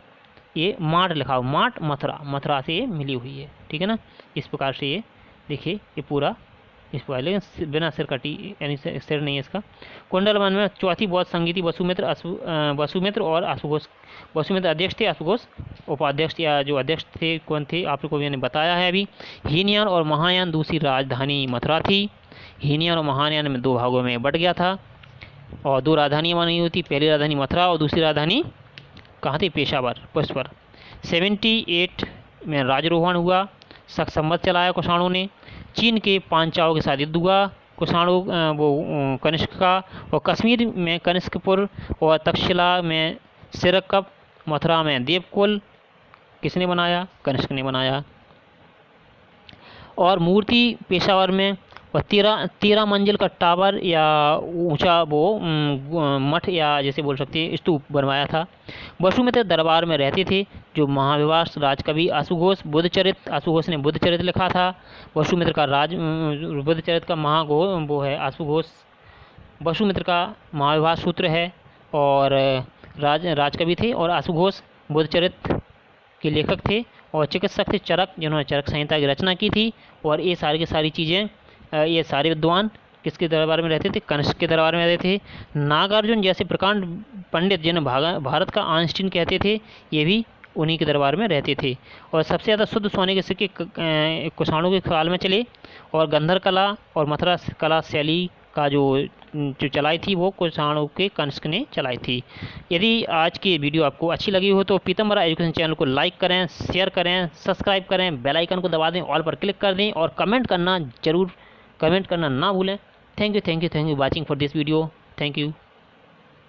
ये माठ लिखा हुआ, माठ मथुरा, मथुरा से ये मिली हुई है, ठीक है ना। इस प्रकार से ये देखिए ये पूरा इस प्रकार, लेकिन बिना सिर कटी यानी सिर नहीं है इसका। कुंडलवन में चौथी बौद्ध संगीति वसुमित्र और अश्वघोष, वसुमित्र अध्यक्ष थे, अश्वघोष उपाध्यक्ष या जो अध्यक्ष थे कौन थे आप लोग को मैंने बताया है अभी। हीनयान और महायान दूसरी राजधानी मथुरा थी। हीनयान और महायान में दो भागों में बट गया था और दो राजधानियाँ बनी हुई थी, पहली राजधानी मथुरा और दूसरी राजधानी कहाँ थी, पेशावर, पुष्पर। 78 में राजरोहण हुआ, शक संवत चलाया कुषाणों ने। चीन के पांचाओं के साथ युद्ध हुआ कुषाणों वो कनिष्क का, और कश्मीर में कनिष्कपुर और तक्षशिला में सिरकप, मथुरा में देवकुल किसने बनाया, कनिष्क ने बनाया। और मूर्ति पेशावर में और 13 मंजिल का टावर या ऊंचा वो मठ या जैसे बोल सकते हैं स्तूप बनवाया था। वसुमित्र दरबार में रहते थे जो महाविवास राजकवि अश्वघोष बुद्धचरित, अश्वघोष ने बुद्धचरित लिखा था। वसुमित्र का बुद्धचरित का वो है अश्वघोष, वसुमित्र का महाविवास सूत्र है और राजकवि थे, और अश्वघोष बुद्धचरित के लेखक थे और चिकित्सक थे चरक, जिन्होंने चरक संहिता की रचना की थी। और ये सारी की सारी चीज़ें ये सारे विद्वान किसके दरबार में रहते थे, कनिष्क के दरबार में रहते थे। नागार्जुन जैसे प्रकांड पंडित जिन्हें भारत का आइंस्टीन कहते थे, ये भी उन्हीं के दरबार में रहते थे। और सबसे ज़्यादा शुद्ध सोने के सिक्के कुषाणों के ख्याल में चले, और गंधर कला और मथुरा कला शैली का जो चलाई थी वो कुषाणों के कनिष्क ने चलाई थी। यदि आज की वीडियो आपको अच्छी लगी हो तो पीतम्बरा एजुकेशन चैनल को लाइक करें, शेयर करें, सब्सक्राइब करें, बेल आइकन को दबा दें, ऑल पर क्लिक कर दें और कमेंट करना ना भूलें। Thank you watching for this video. Thank you.